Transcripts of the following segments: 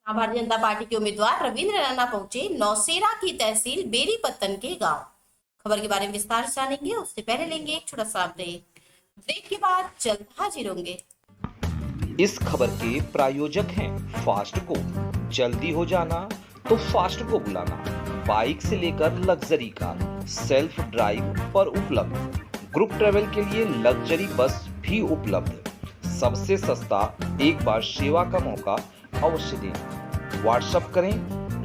Bharatiya Janata party के उम्मीदवार रविंद्र रैना पहुंचे नौशेरा की तहसील बेरीपत्तन के गांव। खबर के बारे में विस्तार से जानेंगे, उससे पहले लेंगे एक छोटा सा ब्रेक। ब्रेक के बाद जल्द हाजिर होंगे। इस खबर के प्रायोजक हैं फास्ट को। जल्दी हो जाना तो फास्ट को बुलाना। बाइक से लेकर लग्जरी कार सेल्फ ड्राइव पर उपलब्ध। ग्रुप ट्रेवल के लिए लग्जरी बस भी उपलब्ध। सबसे सस्ता एक बार सेवा का मौका अवश्य दें। व्हाट्सएप करें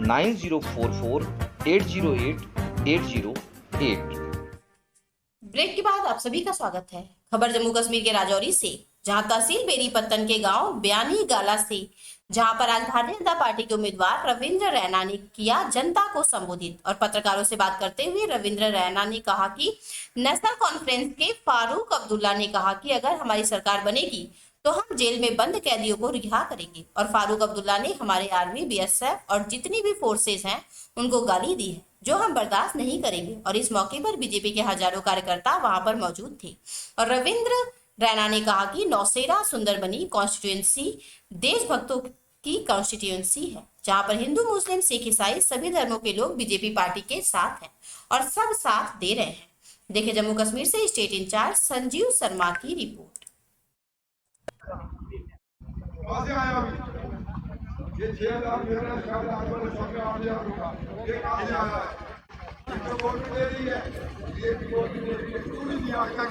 9044808808। ब्रेक के बाद आप सभी का स्वागत है। खबर जम्मू कश्मीर के राजौरी से, जहां तहसील बेरीपत्तन के गांव बयानी गाला से, जहां पर आज भारतीय जनता पार्टी के उम्मीदवार रविंद्र रैना ने किया जनता को संबोधित। और पत्रकारों से बात करते हुए रविंद्र रैना ने कहा कि नेशनल कॉन्फ्रेंस के फारूक अब्दुल्ला ने कहा कि अगर हमारी सरकार बनेगी तो हम जेल में बंद कैदियों को रिहा करेंगे। और फारूक अब्दुल्ला ने हमारे आर्मी, बीएसएफ और जितनी भी फोर्सेस हैं उनको गाली दी है, जो हम बर्दाश्त नहीं करेंगे। और इस मौके पर बीजेपी के हजारों कार्यकर्ता वहां पर मौजूद थे। और रविंद्र रैना ने कहा कि नौशेरा सुंदरबनी कॉन्स्टिट्यूएंसी देशभक्तों की कॉन्स्टिट्यूएंसी है, जहां पर हिंदू, मुस्लिम, सिख, ईसाई सभी धर्मों के लोग बीजेपी पार्टी के साथ हैं और सब साथ दे रहे हैं। देखिए जम्मू कश्मीर से स्टेट इंचार्ज संजीव शर्मा की रिपोर्ट। ये 6,000 मेरा शायद आज वाले 8,000 होगा। ये कहाँ से आया है? इसको वोट भी दे रही है, ये भी वोट भी दे रही है। क्यों नहीं दिया आज तक?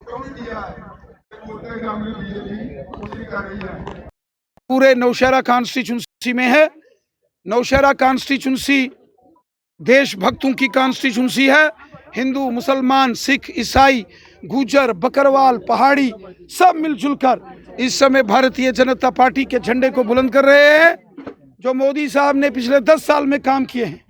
क्यों नहीं दिया है? बोलते हैं कि हमने बीजेपी उसी कर रही है। पूरे नौशेरा कॉन्स्टिट्यूंसी में है। नौशेरा कॉन्स्टिट्यूंसी देशभक्तों की कॉन्स्टिट्यूंसी है। हिंदू, मुसलमान, सिख, ईसाई, गुजर, बकरवाल, पहाड़ी सब मिलजुल कर इस समय भारतीय जनता पार्टी के झंडे को बुलंद कर रहे हैं। जो मोदी साहब ने पिछले 10 साल में काम किए हैं,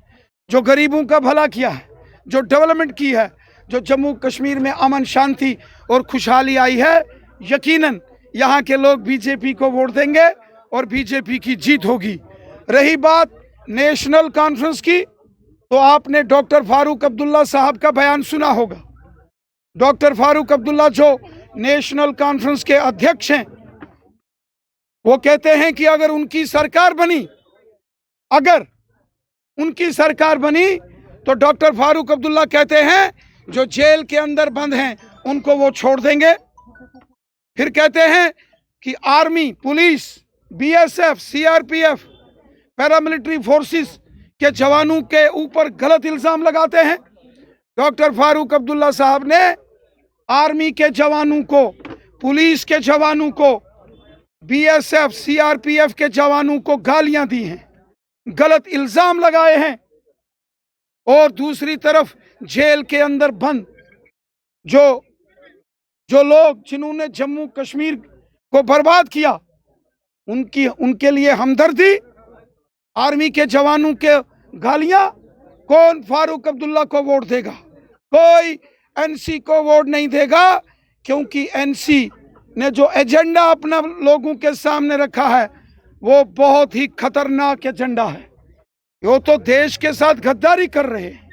जो गरीबों का भला किया है, जो डेवलपमेंट की है, जो जम्मू कश्मीर में अमन, शांति और खुशहाली आई है, यकीनन यहाँ के लोग बीजेपी को वोट देंगे और बीजेपी की जीत होगी। रही बात नेशनल कॉन्फ्रेंस की, तो आपने डॉक्टर फारूक अब्दुल्ला साहब का बयान सुना होगा। डॉक्टर फारूक अब्दुल्ला जो नेशनल कॉन्फ्रेंस के अध्यक्ष हैं, वो कहते हैं कि अगर उनकी सरकार बनी तो डॉक्टर फारूक अब्दुल्ला कहते हैं जो जेल के अंदर बंद हैं उनको वो छोड़ देंगे। फिर कहते हैं कि army, police, BSF, CRPF, paramilitary forces के जवानों के ऊपर गलत इल्जाम लगाते हैं। डॉक्टर फारूक अब्दुल्ला साहब ने आर्मी के जवानों को, पुलिस के जवानों को, बीएसएफ, सीआरपीएफ के जवानों को गालियां दी हैं, गलत इल्जाम लगाए हैं। और दूसरी तरफ जेल के अंदर बंद जो लोग जिन्होंने जम्मू कश्मीर को बर्बाद किया, उनके लिए हमदर्दी, आर्मी के जवानों के गालियां। कौन फारूक अब्दुल्ला को वोट देगा? कोई एनसी को वोट नहीं देगा, क्योंकि एनसी ने जो एजेंडा अपना लोगों के सामने रखा है वो बहुत ही खतरनाक एजेंडा है। वो तो देश के साथ गद्दारी कर रहे हैं,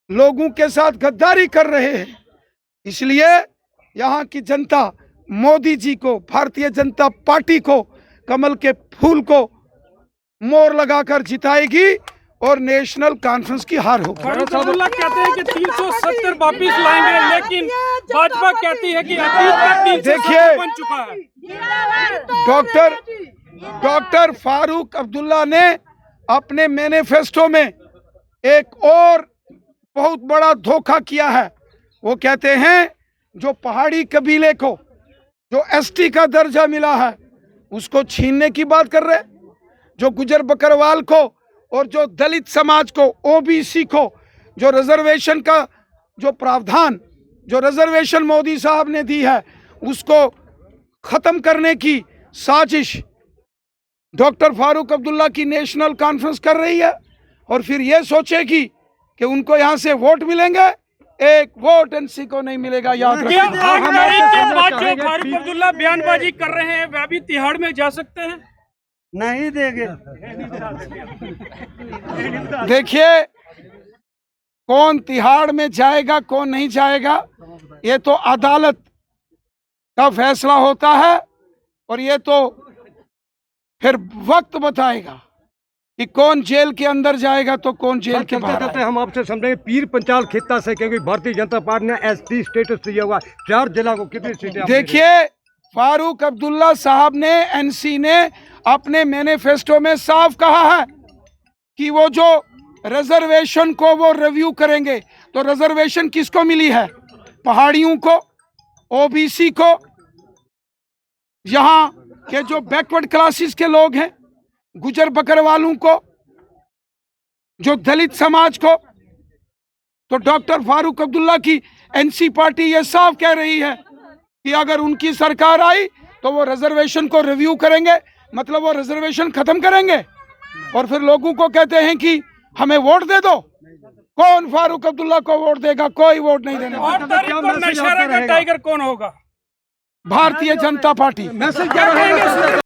लोगों के साथ गद्दारी कर रहे हैं। इसलिए यहाँ की जनता मोदी जी को, भारतीय जनता पार्टी को, कमल के फूल को मोहर लगाकर जिताएगी और नेशनल कॉन्फ्रेंस की हार होगी। फारूक अब्दुल्ला कहते हैं कि 370 वापिस लाएंगे, लेकिन भाजपा कहती है कि अतीत का 370 बन चुका है। डॉक्टर फारूक अब्दुल्ला ने अपने मैनिफेस्टो में एक और बहुत बड़ा धोखा किया है। वो कहते हैं जो पहाड़ी कबीले को जो एसटी का दर्जा मिला है उसको छीनने की बात कर रहे हैं। जो गुजर बकरवाल को और जो दलित समाज को, ओबीसी को, जो रिजर्वेशन का जो प्रावधान, जो रिजर्वेशन मोदी साहब ने दी है, उसको खत्म करने की साजिश डॉक्टर फारूक अब्दुल्ला की नेशनल कॉन्फ्रेंस कर रही है। और फिर ये सोचेगी कि उनको यहाँ से वोट मिलेंगे, एक वोट एनसी को नहीं मिलेगा। याद रखिए। जो फारूक अब्दुल्ला बयानबाजी कर रहे हैं वह भी तिहाड़ में जा सकते हैं। नहीं देंगे। देखिए, कौन तिहाड़ में जाएगा, कौन नहीं जाएगा, ये तो अदालत का फैसला होता है। और ये तो फिर वक्त बताएगा कि कौन जेल के अंदर जाएगा तो कौन जेल के चलते बाहर चलते आएगा। हम आपसे समझेंगे पीर पंचाल खित्ता से, क्योंकि भारतीय जनता पार्टी ने एसपी स्टेटस दिया हुआ 4 जिला को कितनी सीटें आप दे रहे हैं? देखिए, फारूक अब्दुल्ला साहब ने, एनसी ने अपने मैनिफेस्टो में साफ कहा है कि वो जो रिजर्वेशन को वो रिव्यू करेंगे। तो रिजर्वेशन किसको मिली है? पहाड़ियों को, ओबीसी को, यहाँ के जो बैकवर्ड क्लासेस के लोग हैं, गुजर बकरवालों को, जो दलित समाज को। तो डॉक्टर फारूक अब्दुल्ला की एनसी पार्टी ये साफ कह रही है कि अगर उनकी सरकार आई तो वो रिजर्वेशन को रिव्यू करेंगे, मतलब वो रिजर्वेशन खत्म करेंगे। और फिर लोगों को कहते हैं कि हमें वोट दे दो। कौन फारूक अब्दुल्ला को वोट देगा? कोई वोट नहीं देने वाला। 8 तारीख को नौशहरा का टाइगर कौन होगा? भारतीय जनता पार्टी। मैसेज क्या रहेगा?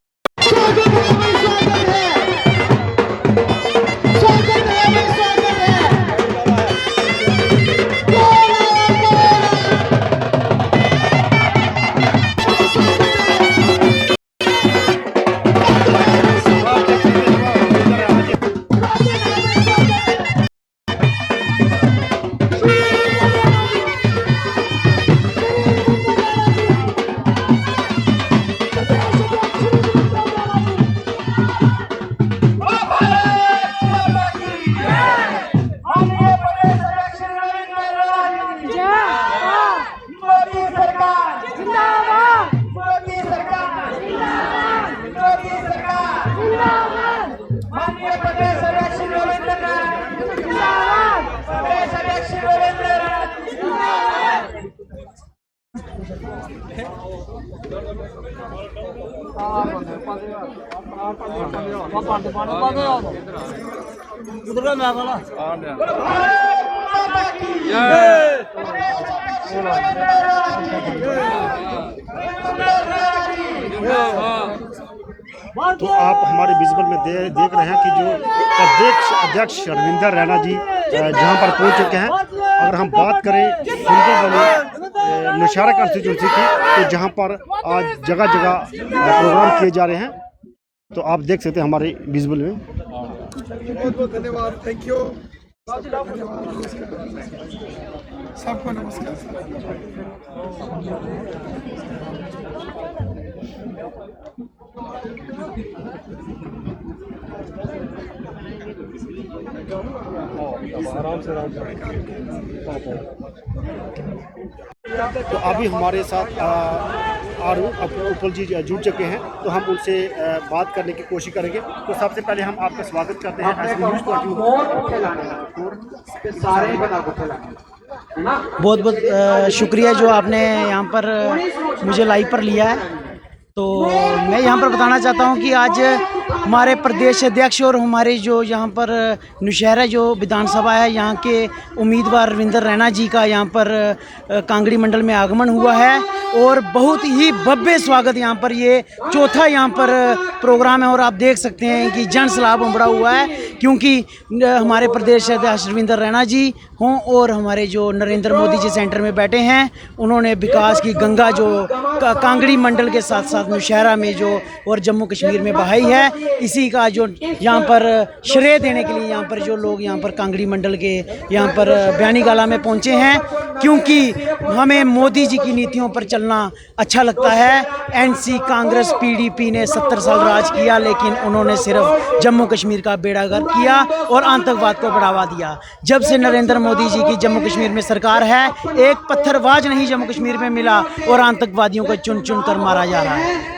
तो आप हमारे विजुअल में देख रहे हैं कि जो प्रदेश अध्यक्ष रविंदर रैना जी जहां पर पहुंच चुके हैं। अगर हम बात करें सुंदरबनी नौशहरा कॉन्स्टिट्यूंसी की, तो जहां पर आज जगह जगह प्रोग्राम किए जा रहे हैं, तो आप देख सकते हैं हमारे विजुअल में। बहुत बहुत धन्यवाद। Thank you. सबको नमस्कार। तो अभी हमारे साथ आरू उपल जी जुड़ चुके हैं, तो हम उनसे बात करने की कोशिश करेंगे। तो सबसे पहले हम आपका स्वागत करते हैं बहुत बहुत शुक्रिया जो आपने यहाँ पर मुझे लाइव पर लिया है। तो मैं यहाँ पर बताना चाहता हूँ कि आज हमारे प्रदेश अध्यक्ष और हमारे जो यहाँ पर नौशहरा जो विधानसभा है, यहाँ के उम्मीदवार रविंदर रैना जी का यहाँ पर कांगड़ी मंडल में आगमन हुआ है और बहुत ही भव्य स्वागत यहाँ पर, ये चौथा यहाँ पर प्रोग्राम है। और आप देख सकते हैं कि जन सैलाब उमड़ा हुआ है, क्योंकि हमारे प्रदेश अध्यक्ष रविंदर रैना जी हों और हमारे जो नरेंद्र मोदी जी सेंटर में बैठे हैं, उन्होंने विकास की गंगा जो कांगड़ी मंडल के साथ साथ नौशहरा में जो और जम्मू कश्मीर में बहाई है, इसी का जो यहाँ पर श्रेय देने के लिए यहाँ पर जो लोग यहाँ पर कांगड़ी मंडल के यहाँ पर बयानी गाला में पहुँचे हैं, क्योंकि हमें मोदी जी की नीतियों पर चलना अच्छा लगता है। एनसी कांग्रेस पीडीपी ने 70 साल राज किया, लेकिन उन्होंने सिर्फ जम्मू कश्मीर का बेड़ागर किया और आतंकवाद को बढ़ावा दिया। जब से नरेंद्र मोदी जी की जम्मू कश्मीर में सरकार है, एक पत्थरबाज नहीं जम्मू कश्मीर में मिला और आतंकवादियों को चुन चुन कर मारा जा रहा है।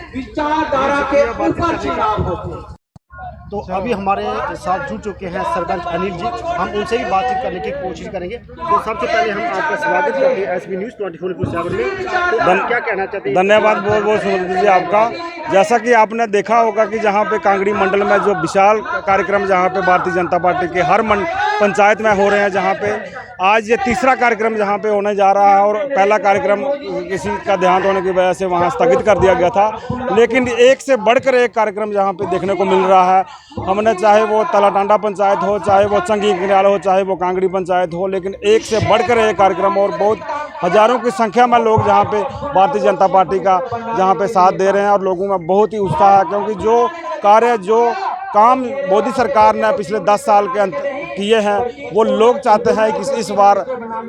तो अभी हमारे साथ जुड़ चुके हैं सरपंच अनिल जी, हम उनसे ही बातचीत करने की कोशिश करेंगे। तो सबसे पहले हम आपका स्वागत करते हैं एसबी न्यूज़ 24/7 में। तो क्या कहना चाहते हैं? धन्यवाद बहुत बहुत शुक्रिया जी आपका। जैसा कि आपने देखा होगा कि जहाँ पे कांगड़ी मंडल में जो विशाल कार्यक्रम जहाँ पे भारतीय जनता पार्टी के हर पंचायत में हो रहे हैं, जहाँ पे आज ये तीसरा कार्यक्रम जहाँ पे होने जा रहा है और पहला कार्यक्रम किसी का देहांत होने की वजह से वहाँ स्थगित कर दिया गया था, लेकिन एक से बढ़कर एक कार्यक्रम जहाँ पे देखने को मिल रहा है। हमने चाहे वो तलाटांडा पंचायत हो, चाहे वो चंगी किनाल हो, चाहे वो कांगड़ी पंचायत हो, लेकिन एक से बढ़कर एक कार्यक्रम और बहुत हज़ारों की संख्या में लोग जहाँ पे भारतीय जनता पार्टी का जहाँ पे साथ दे रहे हैं और लोगों में बहुत ही उत्साह है, क्योंकि जो कार्य जो काम मोदी सरकार ने पिछले 10 साल के किए हैं वो लोग चाहते हैं कि इस बार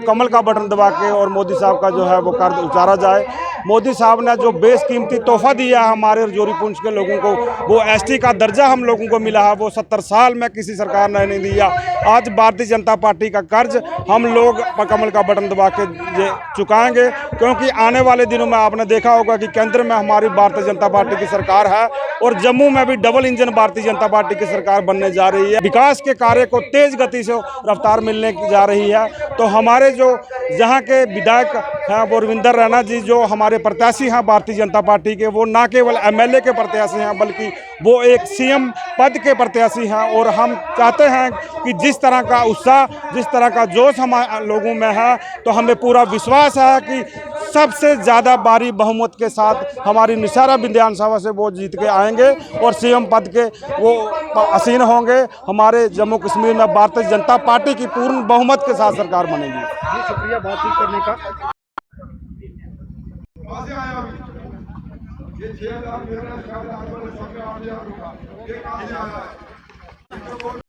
कमल का बटन दबा के और मोदी साहब का जो है वो कर्ज उतारा जाए। मोदी साहब ने जो बेशकीमती तोहफा दिया है हमारे रजौरी पुंछ के लोगों को, वो एसटी का दर्जा हम लोगों को मिला है, वो 70 साल में किसी सरकार ने नहीं दिया। आज भारतीय जनता पार्टी का कर्ज हम लोग कमल का बटन दबा के चुकाएंगे, क्योंकि आने वाले दिनों में आपने देखा होगा कि केंद्र में हमारी भारतीय जनता पार्टी की सरकार है और जम्मू में भी double engine Bharatiya Janata party की सरकार बनने जा रही है। विकास के कार्य को तेज गति से रफ्तार मिलने की जा रही है। तो हमारे जो यहाँ के विधायक हैं वो रविंदर रैना जी जो हमारे प्रत्याशी हैं भारतीय जनता पार्टी के, वो ना केवल एमएलए के प्रत्याशी हैं बल्कि वो एक सीएम पद के प्रत्याशी हैं। और हम चाहते हैं कि जिस तरह का उत्साह, जिस तरह का जोश हमारे लोगों में है, तो हमें पूरा विश्वास है कि सबसे ज़्यादा भारी बहुमत के साथ हमारी निशारा विधानसभा से वो जीत के आएंगे और सीएम पद के वो आसीन होंगे। हमारे जम्मू कश्मीर में भारतीय जनता पार्टी की पूर्ण बहुमत के साथ सरकार बनेगी। जी शुक्रिया बातचीत करने का। कहाँ से आया अभी? ये 6,000 मेरा 4,000 8,000 होगा, ये कहाँ से आया है?